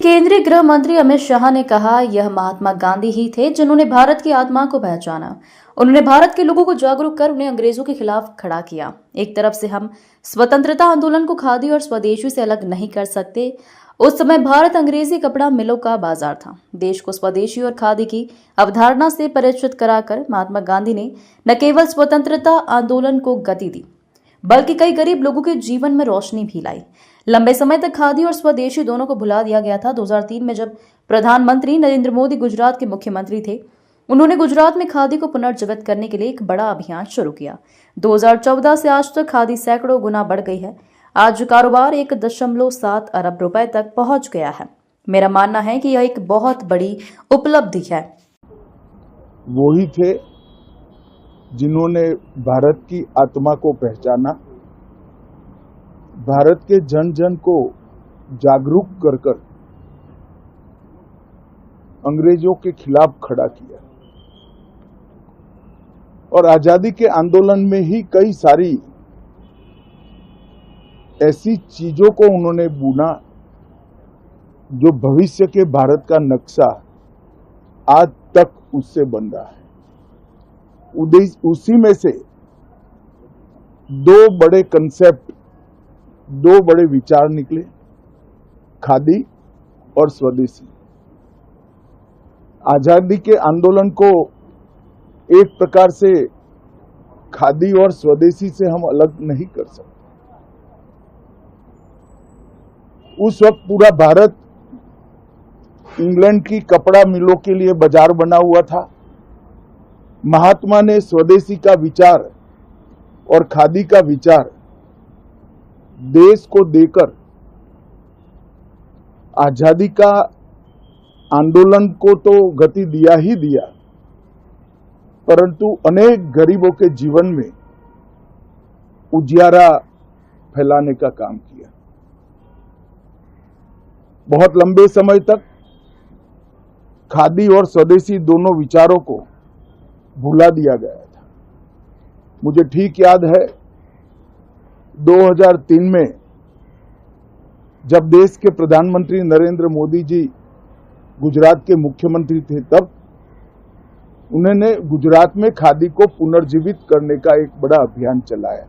केंद्रीय गृह मंत्री अमित शाह ने कहा, यह महात्मा गांधी ही थे जिन्होंने भारत की आत्मा को पहचाना। उन्होंने भारत के लोगों को जागरूक कर उन्हें अंग्रेजों के खिलाफ खड़ा किया। एक तरफ से हम स्वतंत्रता आंदोलन को खादी और स्वदेशी से अलग नहीं कर सकते। उस समय भारत अंग्रेजी कपड़ा मिलों का बाजार था। देश को स्वदेशी और खादी की अवधारणा से परिचित कराकर महात्मा गांधी ने न केवल स्वतंत्रता आंदोलन को गति दी, बल्कि कई गरीब लोगों के जीवन में रोशनी भी लाई। लंबे समय तक खादी और स्वदेशी दोनों को भुला दिया गया था। 2003 में जब प्रधानमंत्री नरेंद्र मोदी गुजरात के मुख्यमंत्री थे, उन्होंने गुजरात में खादी को पुनर्जीवित करने के लिए एक बड़ा अभियान शुरू किया। 2014 से आज तक खादी सैकड़ों गुना बढ़ गई है। आज कारोबार 1.7 अरब रुपए तक पहुंच गया है। मेरा मानना है कि यह एक बहुत बड़ी उपलब्धि है। वो ही थे जिन्होंने भारत की आत्मा को पहचाना, भारत के जन जन को जागरूक कर कर अंग्रेजों के खिलाफ खड़ा किया। और आजादी के आंदोलन में ही कई सारी ऐसी चीजों को उन्होंने बुना जो भविष्य के भारत का नक्शा आज तक उससे बन रहा है। उसी में से दो बड़े कंसेप्ट, दो बड़े विचार निकले, खादी और स्वदेशी। आजादी के आंदोलन को एक प्रकार से खादी और स्वदेशी से हम अलग नहीं कर सकते। उस वक्त पूरा भारत इंग्लैंड की कपड़ा मिलों के लिए बाजार बना हुआ था। महात्मा ने स्वदेशी का विचार और खादी का विचार देश को देकर आजादी का आंदोलन को तो गति दिया ही दिया, परंतु अनेक गरीबों के जीवन में उजियारा फैलाने का काम किया। बहुत लंबे समय तक खादी और स्वदेशी दोनों विचारों को भुला दिया गया था। मुझे ठीक याद है 2003 में जब देश के प्रधानमंत्री नरेंद्र मोदी जी गुजरात के मुख्यमंत्री थे, तब उन्होंने गुजरात में खादी को पुनर्जीवित करने का एक बड़ा अभियान चलाया।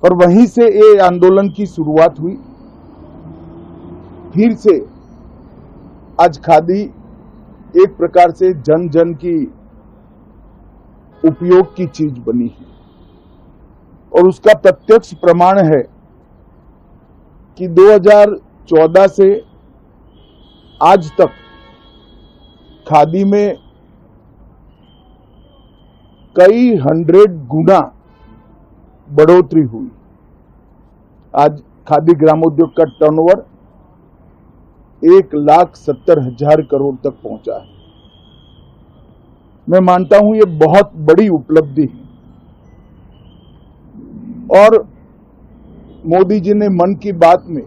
और वहीं से ये आंदोलन की शुरुआत हुई। फिर से आज खादी एक प्रकार से जन जन की उपयोग की चीज बनी है। और उसका प्रत्यक्ष प्रमाण है कि 2014 से आज तक खादी में कई 100 गुना बढ़ोतरी हुई। आज खादी ग्रामोद्योग का टर्नओवर 1,70,000 करोड़ तक पहुंचा है। मैं मानता हूं ये बहुत बड़ी उपलब्धि है। और मोदी जी ने मन की बात में